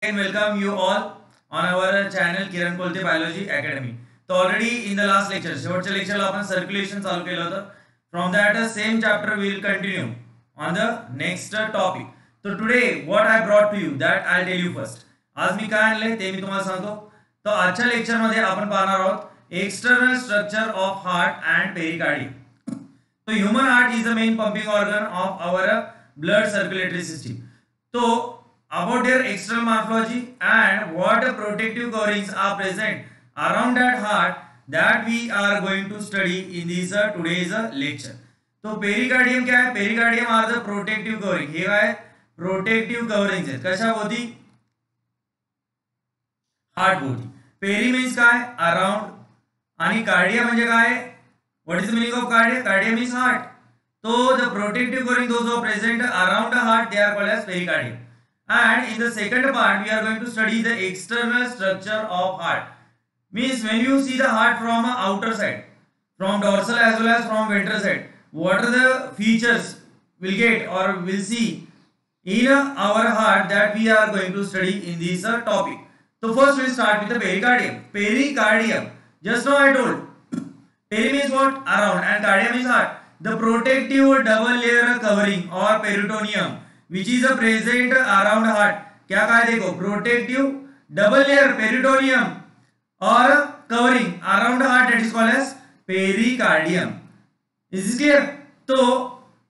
and welcome you all on our channel Kiran Kolte biology academy. तो already in the last lecture शेवटच्या लेक्चरला आपण circulation चालू केलं होतं. From that same chapter we will continue on the next topic. तो today what I brought to you that I tell you first. आज मी काय आणले ते मी तुम्हाला सांगतो. तो आजच्या लेक्चर मध्ये आपण पाहणार आहोत external structure of heart and pericardium. तो human heart is the main pumping organ of our blood circulatory system. तो about their external morphology and what protective coverings are present around that heart that we are going to study in this today's lecture. तो pericardium क्या है? Pericardium are the protective covering. हे काय protective covering आहेत कशा होती? Heart होती. Peri means काय? अराउंड. आणि कार्डिया म्हणजे काय? What is the meaning of cardia? Cardia means heart. तो the protective covering those are present around the heart they are called as pericardium. And in the second part we are going to study the external structure of heart. Means when you see the heart from outer side, from dorsal as well as from ventral side, what are the features we'll get or we'll see in our heart that we are going to study in this topic. So first we'll start with the pericardium. Pericardium, just now I told peri means what? Around, and cardium means heart. The protective double layer covering or peritoneum which is present around heart. क्या कहा है देखो? Protective double layer peritoneum और covering around heart that is called as pericardium. Is this clear? So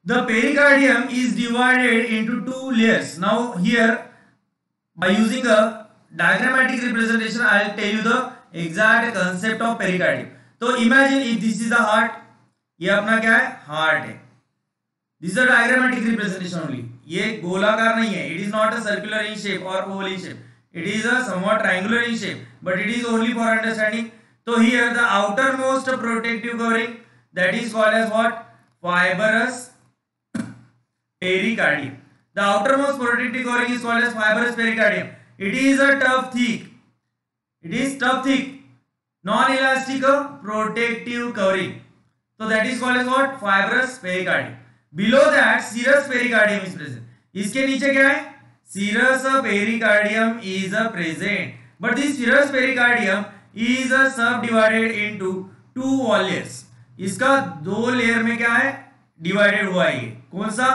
the pericardium is divided into two layers. Now here by using a diagrammatic representation I will tell you the exact concept of pericardium. तो imagine if this is the heart. ये अपना क्या है? Heart है. This is a diagrammatic representation only. ये गोलाकार नहीं है. It is not a circular in shape or oval in shape. It is a somewhat triangular in shape, but it is only for understanding. So here the outermost protective covering that is called as what? Fibrous pericardium. The outermost protective covering is called as fibrous pericardium. It is a tough thick. It is tough thick, non-elastic protective covering. So that is called as what? Fibrous pericardium. Below that serous pericardium is present. इसके नीचे क्या है? Serous pericardium is present. But this serous pericardium is subdivided into two wall layers. इसका दो layer में क्या है? Divided हुआ है. कौन सा?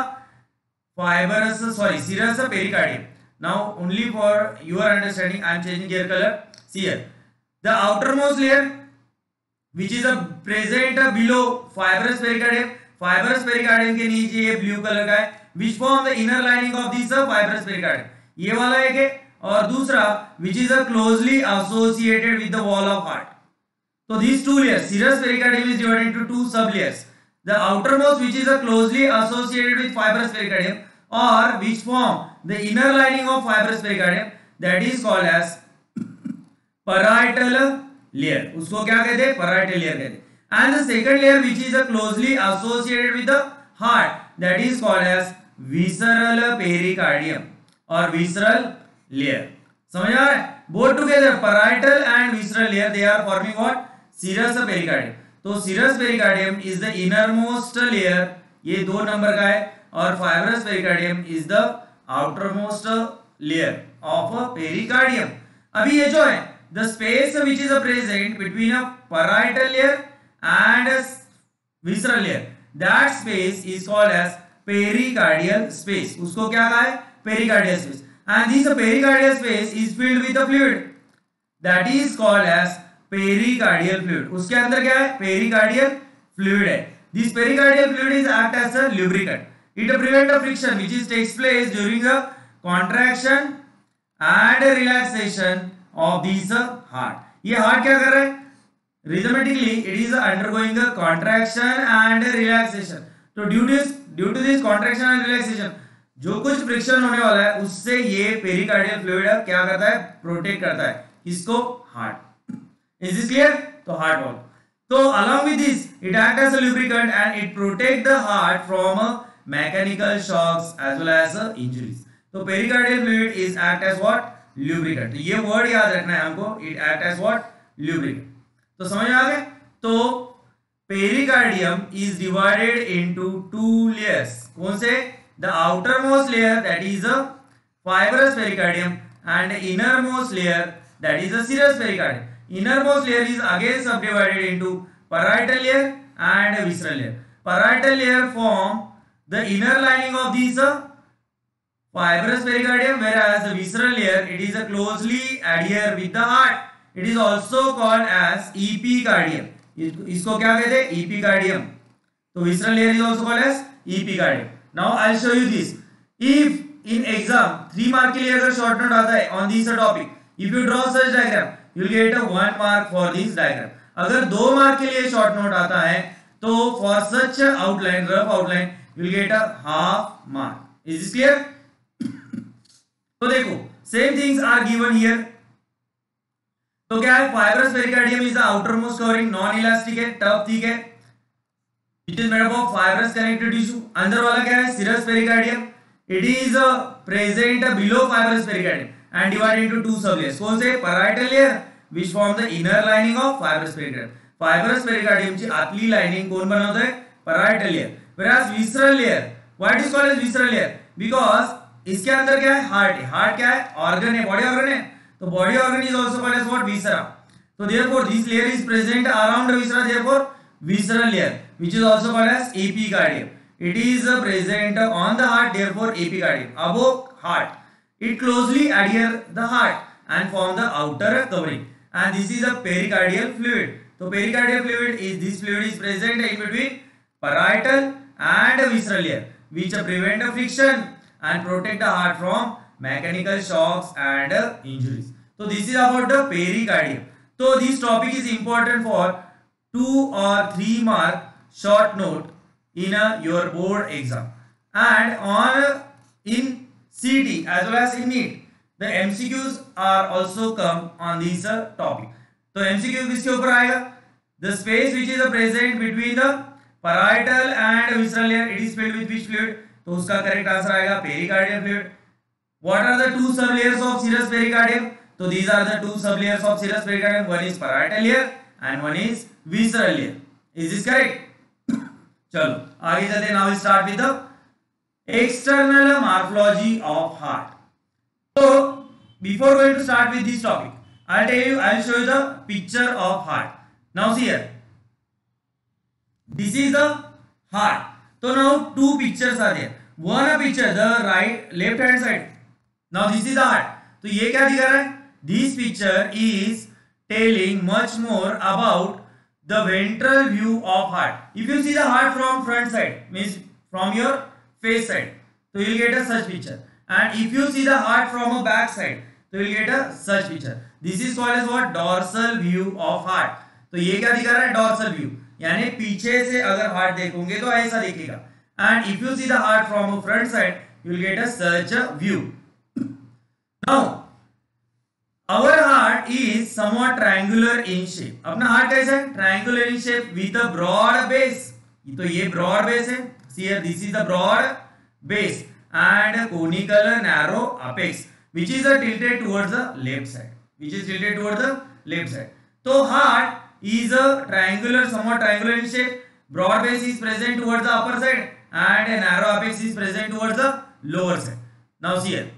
serous pericardium. Now only for your understanding I am changing here color. See here. The outermost layer which is present below fibrous pericardium. Fibrous pericardium के नीचे ये ब्लू कलर का है which form the inner lining of this fibrous pericardium. ये वाला एक है और दूसरा which is closely associated with the wall of heart. तो this two layers serous pericardium is divided into two sub layers. The outermost which is closely associated with fibrous pericardium और which form the inner lining of fibrous pericardium that is called as parietal layer. उसको क्या कहते हैं? Parietal layer कहते हैं. And the second layer which is closely associated with the heart that is called as visceral pericardium or visceral layer. समझ आ रहा है? Both together parietal and visceral layer they are forming what? Serous pericardium. तो serous pericardium is the innermost layer. ये 2 number का है और fibrous pericardium is the outermost layer of pericardium. अभी ये जो है the space which is present between a parietal layer and visceral layer, that space is called as pericardial space. उसको क्या कहा है? Pericardial space. And this pericardial space is filled with a fluid that is called as pericardial fluid. उसके अंदर क्या है? Pericardial fluid है. This pericardial fluid is act as a lubricant. It prevents the friction which is takes place during the contraction and relaxation of this heart. ये heart क्या कर रहा है? Rhythmically it is undergoing a contraction and relaxation. तो due to this contraction and relaxation जो कुछ friction होने वाला है उससे ये पेरिकार्डियल फ्लूइड क्या करता है? प्रोटेक्ट करता है. इसको हार्ट. Is this clear? तो हार्ट वॉल. तो along with this it acts as a lubricant and it protect the heart from mechanical shocks as well as injuries. तो pericardial fluid is act as what? Lubricant. तो ये word याद रखना है हमको. It act as what? Lubricant. तो समझ आ गए? तो pericardium is divided into two layers. कौन से? The outermost layer that is a fibrous pericardium and innermost layer, that is the serous pericardium. Innermost layer is again subdivided into parietal layer and visceral layer. Parietal layer form the inner lining of this fibrous pericardium, whereas the visceral layer, it is closely adhere with the heart. It is also called as epicardium. इसको क्या कहते हैं? Epicardium. So visceral layer is also called as epicardium. Now I'll show you this. If in exam 3 mark के लिए अगर short note आता है on this topic, if you draw such diagram, you will get a 1 mark for this diagram. अगर 2 mark के लिए short note आता है, तो for such outline, rough outline, you will get a half mark. Is this clear? तो देखो, same things are given here. तो क्या है? Fibrous pericardium is the outermost covering, non-elastic है, tough thick है. It is made up of fibrous connective tissue. अंदर वाला क्या है? Serous pericardium. It is present below fibrous pericardium and divided into two sublayers. कौन से? Parietal layer, which form the inner lining of fibrous pericardium. Fibrous pericardium ची आतली lining कौन बनवता है? Parietal layer. Whereas visceral layer, why it is called as visceral layer? Because इसके अंदर क्या है? Heart है. Heart क्या है? Organ है, body organ है. तो body organ is also called as what? Viscera. So therefore this layer is present around the viscera. Therefore visceral layer, which is also called as epicardium. It is present on the heart, therefore epicardium, above heart. It closely adhere the heart and form the outer covering. And this is a pericardial fluid. So pericardial fluid is, this fluid is present in between parietal and visceral layer, which prevent friction and protect the heart from mechanical shocks and injuries. So this is about the pericardium. So this topic is important for 2 or 3 mark short note in your board exam, and on in CT as well as in NEET the MCQs are also come on this topic. तो MCQ किसके ऊपर आएगा? The space which is present between the parietal and visceral layer, it is filled with which fluid? तो उसका correct answer आएगा pericardial fluid. What are the 2 sublayers of serous pericardium? So these are the 2 sublayers of serous pericardium. One is parietal layer and one is visceral layer. Is this correct? चलो आगे चलते हैं. Now we start with the external morphology of heart. So before going to start with this topic, I'll tell you, I'll show you the picture of heart. Now see here, this is the heart. So now 2 pictures are there. One picture, the left hand side. Now this is the heart. तो ये क्या दिखा रहा है? This picture is telling much more about the ventral view of heart. If you see the heart from front side, means from your face side, so you will get a such picture. And if you see the heart from a back side, so you will get a such picture. This is called as what? Dorsal view of heart. तो ये क्या दिखा रहा है? Dorsal view, यानी पीछे से अगर हार्ट देखोगे तो ऐसा दिखेगा. And if you see the heart from a front side, you will get a such a view. Now our heart is somewhat triangular in shape. अपना हार्ट कैसा है? Triangular in shape with a broad base. तो ये broad base है. See here, this is the broad base and conical narrow apex, which is tilted towards the left side. Which is tilted towards the left side. So heart is a triangular, somewhat triangular in shape. Broad base is present towards the upper side and a narrow apex is present towards the lower side. Now see here.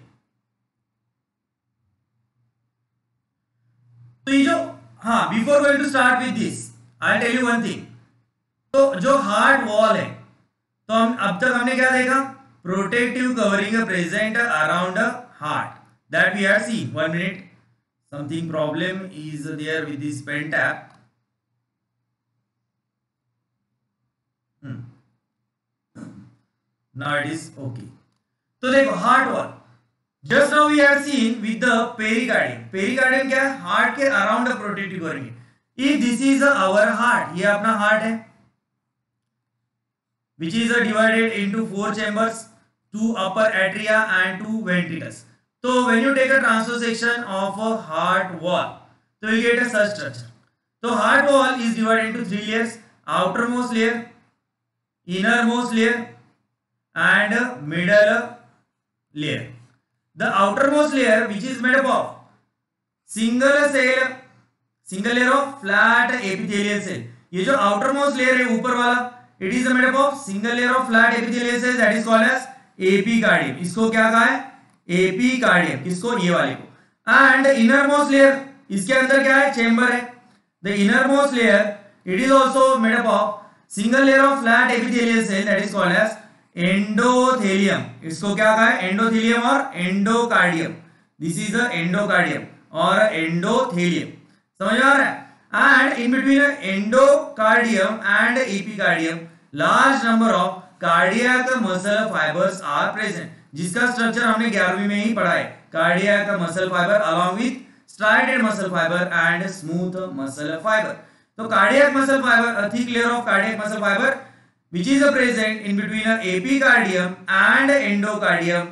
तो ये जो before going to start with this I tell you one thing. तो जो heart wall है, तो हम अब तक हमने क्या देखा? Protective covering present around heart, that we have seen. 1 minute, something problem is there with this pen tab. Now it is okay. तो देखो heart wall, just now we have seen with the pericardium. Pericardium क्या है? Heart के around protective covering है. If this is our heart, ये अपना heart है, which is divided into 4 chambers, 2 upper atria and 2 ventricles. So when you take a transection of a heart wall, so you get a such structure. So heart wall is divided into 3 layers: outermost layer, innermost layer and middle layer. The outermost layer, which is made up of single layer of flat epithelial cell. ये जो outermost layer है ऊपर वाला, it is made up of single layer of flat epithelial cells, that is called as epicardium. इसको क्या कहा है? Epicardium. किसको? ये वाले को. एंड इनरमोस्ट लेयर, इसके अंदर क्या है, चेंबर है. The innermost layer it is also made up of single layer of flat epithelial cell that is called as endothelium. इसको क्या कहा है, एंडोथेलियम और endocardium. This is the endocardium और एंडोथेलियम. समझ में आ रहा है. And in between endocardium and epicardium large number of cardiac muscle fibres are present. जिसका स्ट्रक्चर हमने 11वीं में ही पढ़ा है. Cardiac muscle fibre along with स्ट्राइडेड muscle fibre and smooth muscle fibre. तो cardiac muscle fibre, a thick layer of cardiac muscle fiber which is present in between a epicardium and endocardium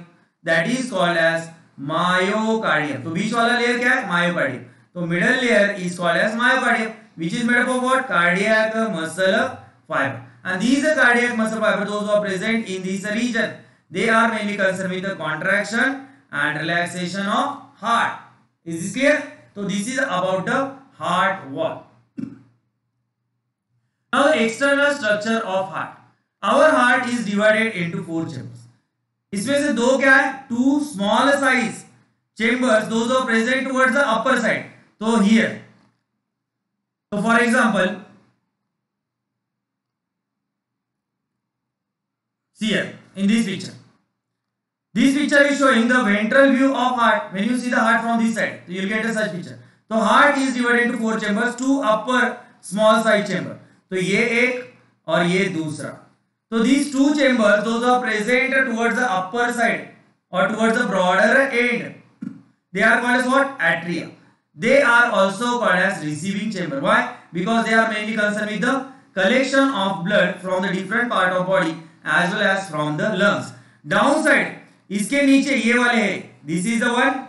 that is called as myocardium. तो बीच वाला layer क्या है, myocardium. तो middle layer is called as myocardium which is made up of what, cardiac muscle fiber. And these cardiac muscle fiber, those who are present in this region, they are mainly concerned with the contraction and relaxation of heart. Is this clear? So this is about the heart wall. Now the external structure of heart. Our heart is divided into 4 chambers. इसमें से 2 क्या है, 2 small size chambers, those are present towards the upper side. So here, so for example, see here in this picture. This picture is showing the ventral view of heart. When you see the heart from this side, so you will get a such picture. So heart is divided into 4 chambers, 2 upper small size chamber. तो ये एक और ये दूसरा. तो these 2 chambers, those are present towards the upper side or towards the broader end. They are called as what? Atria. They are also called as receiving chamber. Why? Because they are mainly concerned with the collection of blood from the different part of body as well as from the lungs. Downside, इसके नीचे ये वाले है. This is the one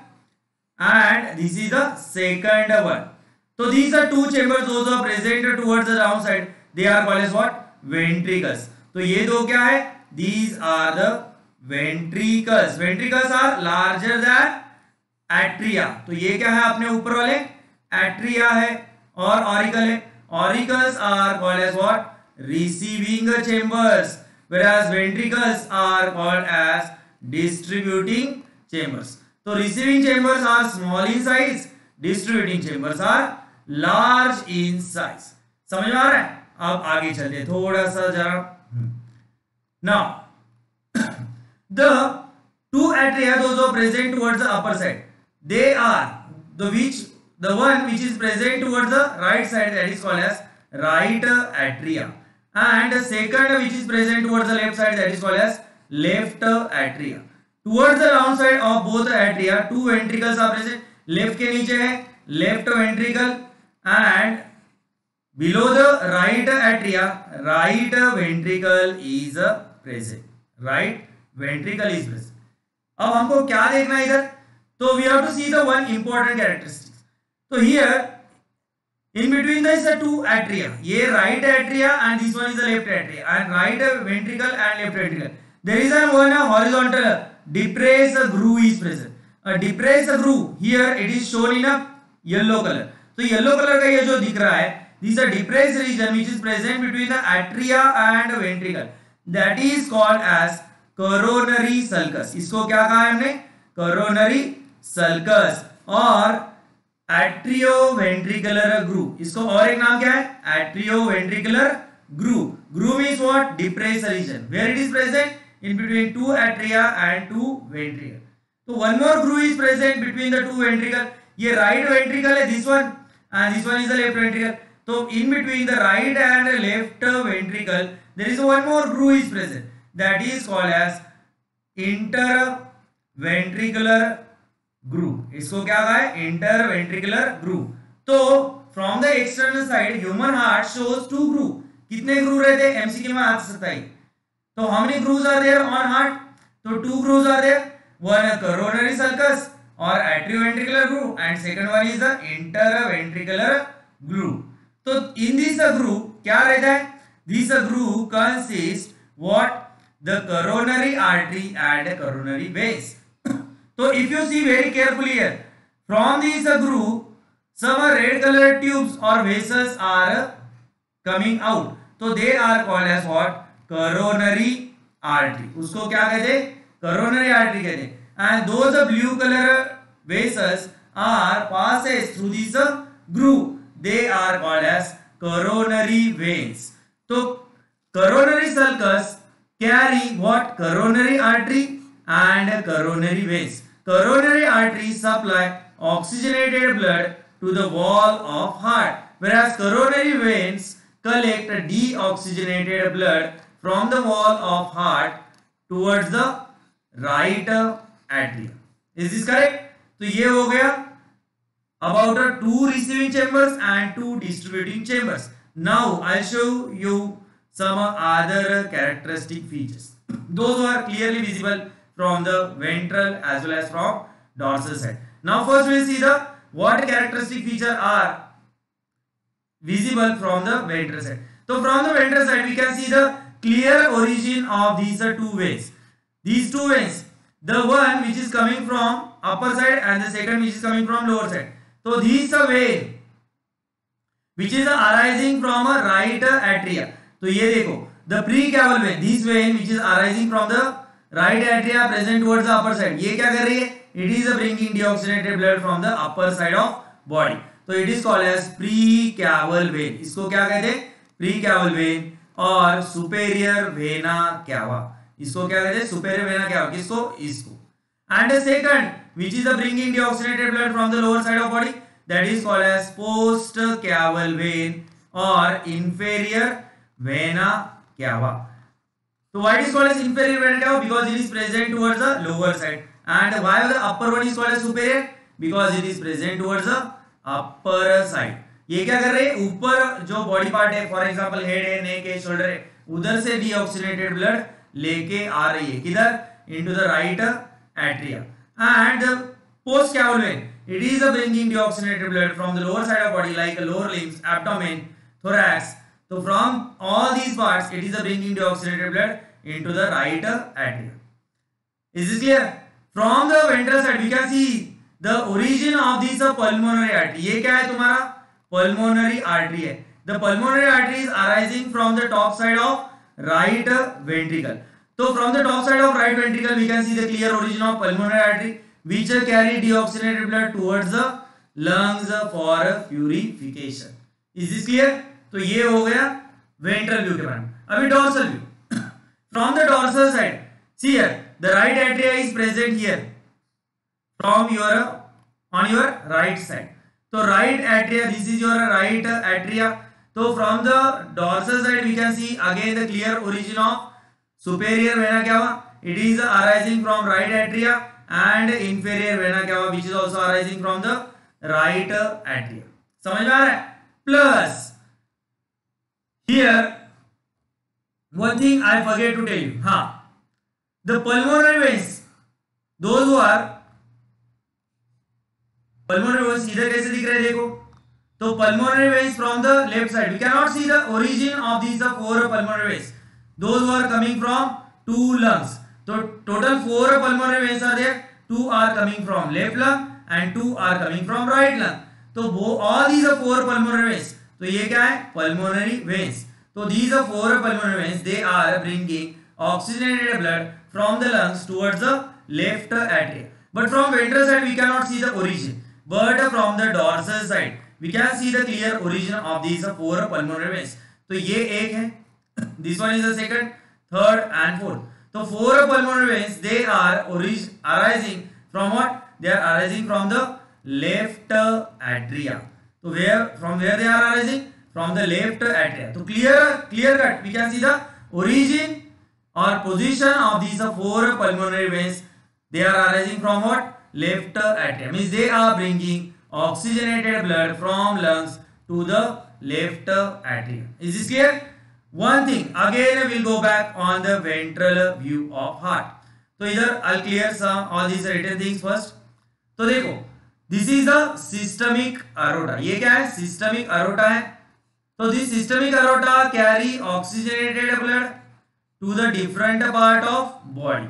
and this is the second one. So these are 2 chambers, those are present towards the downside. They are called as what? Ventricles. तो ये 2 क्या है? These are the ventricles. Ventricles are larger than atria. तो ये क्या है अपने ऊपर वाले? Atria है और auricle है. Auricles are called as what? Receiving chambers, whereas ventricles are called as distributing chambers. So receiving chambers are small in size, distributing chambers are large in size. समझ में आ रहा है. अब आगे चलते हैं थोड़ा सा जरा. Now the 2 atria, those are present towards the upper side, they are the one which is present towards the right side, that is called as right atria, and the second which is present towards the left side, that is called as left atria. Towards the downside of both atria, 2 ventricles are present. Left के नीचे है left ventricle and below the right atria, right ventricle is present. Right ventricle is present. अब हमको क्या देखना है इधर? तो we have to see the one important characteristics. So here in between there is a 2 atria. ये right atria and this one is the left atria, and right ventricle and left ventricle. There is one horizontal depressed groove is present. A depressed groove, here it is shown in a yellow color. तो yellow color का ये जो दिख रहा है, this is a depressed region which is present between the atria and ventricle. That is called as coronary sulcus. इसको क्या कहा है हमने? Coronary sulcus और atrioventricular groove. इसको और एक नाम क्या है? Atrioventricular groove. Groove means what? Depressed region. Where it is present? In between 2 atria and 2 ventricle. So one more groove is present between the 2 ventricle. ये right ventricle है, this one, and this one is the left ventricle. So in between the right and left ventricle, there is one more groove is present. That is called as interventricular groove. इसको क्या कहा है? Interventricular groove. तो from the external side, human heart shows 2 groove. कितने groove रहते हैं? MCQ में आ सकता है. So how many grooves are there on heart? So 2 grooves are there. One a coronary sulcus or atrioventricular groove, and second one is the interventricular groove. So in this groove क्या रहता है? This groove consists what? The coronary artery and coronary veins. So if you see very carefully here, from this groove, some red colored tubes or vessels are coming out. So they are called as what? Coronary artery. उसको क्या कहते हैं? Coronary artery कहते हैं. And those blue color vessels are passes through this groove. They are called as coronary veins. So coronary sulcus carry what? Coronary artery and coronary veins. Coronary arteries supply oxygenated blood to the wall of heart, whereas coronary veins collect deoxygenated blood from the wall of heart towards the right atrium. Is this correct? तो ये हो गया about two receiving chambers and two distributing chambers. Now I'll show you some other characteristic features. Those are clearly visible from the ventral as well as from dorsal side. Now first we'll see the what characteristic features are visible from the ventral side. So from the ventral side we can see the clear origin of these two veins. These two veins, the one which is coming from upper side and the second which is coming from lower side. So this vein which is arising from a right atria. तो ये देखो the precaval vein, this vein which is arising from the right atria present towards the upper side. ये क्या कर रही है? It is bringing deoxygenated blood from the upper side of body. So it is called as precaval vein. इसको क्या कहते हैं? Precaval vein और superior vena cava. इसको क्या कहते हैं? Superior vena cava. किसको? इसको. And the second which is bringing deoxygenated blood from the lower side of body, that is called as postcaval vein or inferior vena cava. So why it is called as inferior vena cava? Because it is present towards the lower side. And why the upper one is called as superior? Because it is present towards the upper side. ये क्या कर रहे हैं? ऊपर जो body part है, for example head है, नेक है, शोल्डर है, उधर से डीऑक्सीजनेटेड ब्लड लेके आ रही है किधर? Into the right atria. And postcaval vein, it is bringing deoxygenated blood from the lower side of body like lower limbs, abdomen, thorax. So from all these parts, it is bringing deoxygenated blood into the right atria. Is this clear? From the ventral side, we can see the origin of this pulmonary artery. ये क्या है तुम्हारा? Pulmonary artery है. The pulmonary artery is arising from the top side of right ventricle. So from the top side of right ventricle, we can see the clear origin of pulmonary artery, which carry deoxygenated blood towards the lungs for purification. Is this clear? तो ये हो गया ventral view के बारे में. अभी dorsal view. From the dorsal side, see here, the right atria is present here. From your on your right side. So right atria, this is your right atria. So from the dorsal side, we can see again the clear origin of superior vena cava. It is arising from right atria, and inferior vena cava which is also arising from the right atria. समझ में आ रहा है? Plus here one thing I forget to tell you. हाँ, the pulmonary veins, those who are pulmonary veins इधर कैसे दिख रहे हैं देखो. तो pulmonary veins from the left side, we cannot see the origin of these four pulmonary veins. Those who are coming from two lungs. So total four pulmonary veins are there. Two are coming from left lung and two are coming from right lung. So all these are four pulmonary veins. So ये क्या है? Pulmonary veins. So these are four pulmonary veins. They are bringing oxygenated blood from the lungs towards the left atria. But from ventral side we cannot see the origin. But from the dorsal side we can see the clear origin of these four pulmonary veins. तो ये एक है. This one is the second, third and fourth. So four pulmonary veins, they are arising from what? They are arising from the left atria. So from where they are arising? From the left atria. So clear cut. We can see the origin or position of these four pulmonary veins. They are arising from what? Left atria. Means they are bringing oxygenated blood from lungs to the left atria. Is this clear? One thing again, we'll go back on the ventral view of heart. तो इधर I'll clear some all these written things first. तो देखो, this is the systemic aorta. ये क्या है? Systemic aorta है. तो this systemic aorta carry oxygenated blood to the different part of body.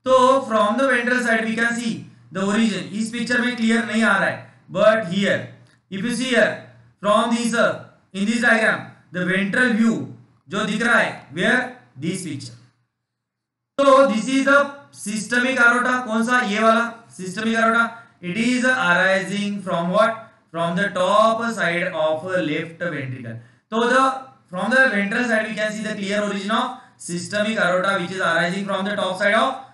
तो from the ventral side we can see the origin. इस picture में clear नहीं आ रहा है. But here, if you see here from this in this diagram, the ventral view जो दिख रहा है, where this picture. So this is the systemic aorta. कौन सा? ये वाला systemic aorta. It is arising from what? From the top side of left ventricle. So from the ventral side we can see the clear origin of systemic aorta, which is arising from the top side of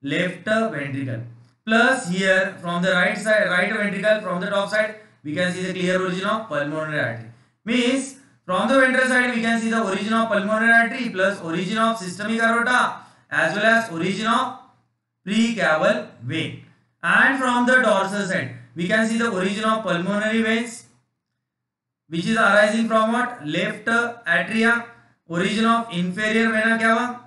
left ventricle. Plus here from the right side, right ventricle, from the top side we can see the clear origin of pulmonary artery. Means from the ventral side we can see the origin of pulmonary artery plus origin of systemic aorta as well as origin of precaval vein. And from the dorsal side we can see the origin of pulmonary veins, which is arising from what? Left atria, origin of inferior vena cava.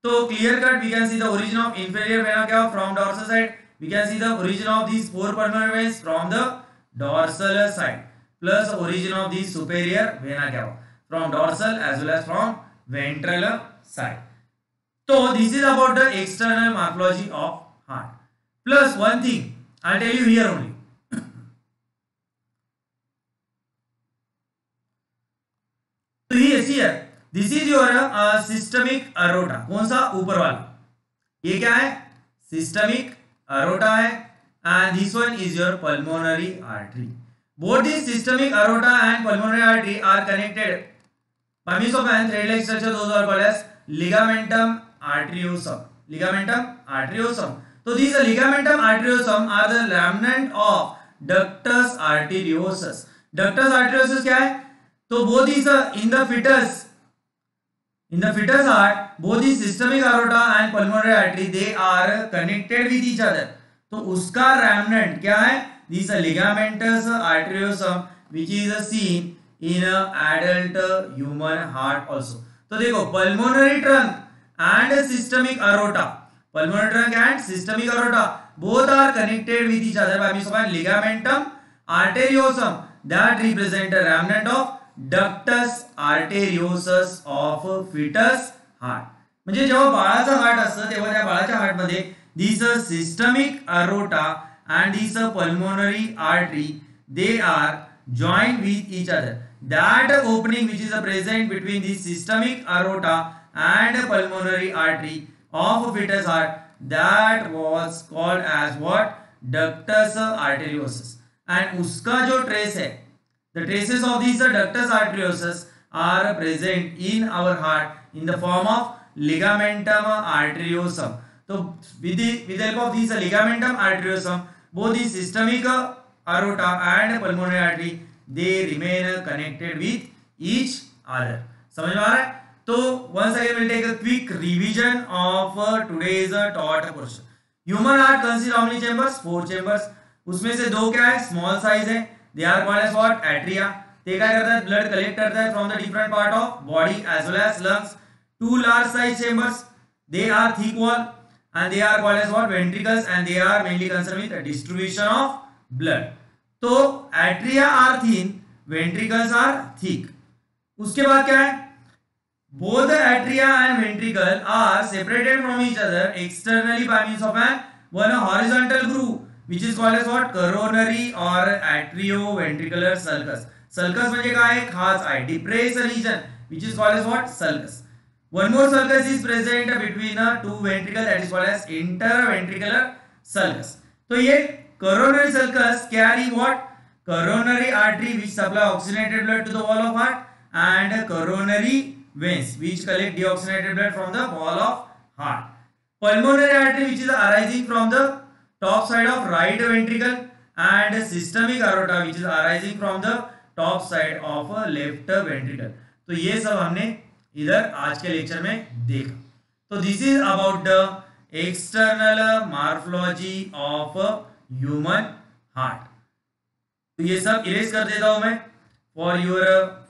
So clear cut we can see the origin of inferior vena cava from dorsal side. We can see the origin of these four pulmonary veins from the dorsal side plus origin of the superior vena cava from dorsal as well as from ventral side. So this is about the external morphology of heart. Plus one thing I'll tell you here only. So here this is your systemic aorta. कौन सा? ऊपर वाला. ये क्या है? Systemic aorta है. And this one is your pulmonary artery. Both the systemic aorta and pulmonary artery are connected by means of a thread-like structure. Those are called as ligamentum arteriosum. Ligamentum arteriosum. So these ligamentum arteriosum are the remnant of ductus arteriosus. Ductus arteriosus क्या है? तो both these in the fetus heart, both the systemic aorta and pulmonary artery, they are connected with each other. तो उसका remnant क्या है? This ligamentous arteriosum, which is seen in adult human heart also. तो देखो pulmonary trunk and systemic aorta, pulmonary trunk and systemic aorta, both are connected with each other by means of a ligamentum arteriosum that represent a remnant of ductus arteriosus of fetus heart. म्हणजे जेव्हा बाळाचा heart असतं तेव्हा त्या बाळाच्या heart मध्ये this systemic aorta and this pulmonary artery, they are joined with each other. That opening which is present between the systemic aorta and pulmonary artery of fetus heart, that was called as what? Ductus arteriosus. And उसका जो trace है, the traces of these ductus arteriosus are present in our heart in the form of ligamentum arteriosum. So with the help of these ligamentum arteriosum, both the systemic aorta and pulmonary artery, they remain connected with each other. समझ में आ रहा है? तो once again we'll take a quick revision of today's taught portion. Human heart consists of how many chambers? 4 chambers. उसमें से दो क्या है? Small size है. They are called as what? Atria. ते क्या करता है? Blood collect करता है from the different part of body as well as lungs. 2 large size chambers. They are thick wall and they are called as what? Ventricles, and they are mainly concerned with the distribution of blood. तो atria are thin, ventricles are thick. उसके बाद क्या है? Both the atria and ventricle are separated from each other externally by means of one horizontal groove, which is called as what? Coronary or atrioventricular sulcus. Sulcus म्हणजे काय? खाच आहे. Depressed region, which is called as what? Sulcus. One more sulcus is present between two ventricles, that is called as interventricular sulcus. तो ये coronary sulcus carry what? Coronary artery, which supply oxygenated blood to the wall of heart, and coronary veins, which collect deoxygenated blood from the wall of heart. Pulmonary artery, which is arising from the top side of right ventricle, and systemic aorta, which is arising from the top side of left ventricle. तो ये सब हमने इधर आज के lecture में देखा. तो this is about the external morphology of human heart. तो ये सब इरेज कर देता हूं मैं फॉर योर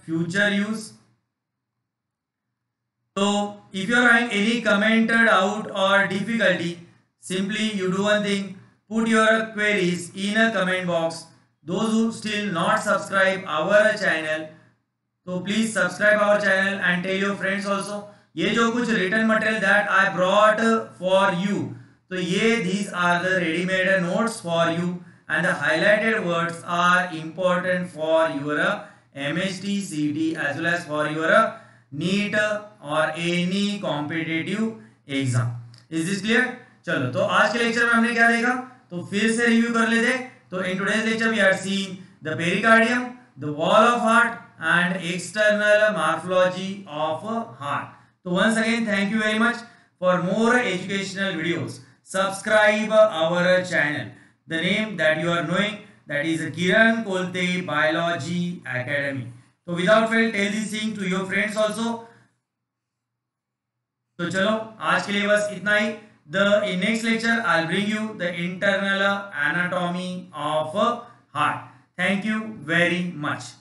फ्यूचर यूज. तो if you are having any comment, doubt और difficulty, simply you do one thing, put your queries in a comment box. Those who still not subscribe our channel, so please subscribe our channel and tell your friends also. ये जो कुछ written material that I brought for you, तो ये these are the ready-made notes for you, and the highlighted words are important for your MHT, CT as well as for your NEET or any competitive exam. Is this clear? चलो, तो आज के lecture में हमने क्या देखा? तो फिर से रिव्यू कर लेते। तो in today's lecture we are seeing the pericardium, the wall of heart and external morphology of heart. So once again, thank you very much. For more educational videos, subscribe our channel. The name that you are knowing, that is Kiran Kolte Biology Academy. So without fail, tell this thing to your friends also. तो चलो आज के लिए बस इतना ही. In next lecture I'll bring you the internal anatomy of heart. Thank you very much.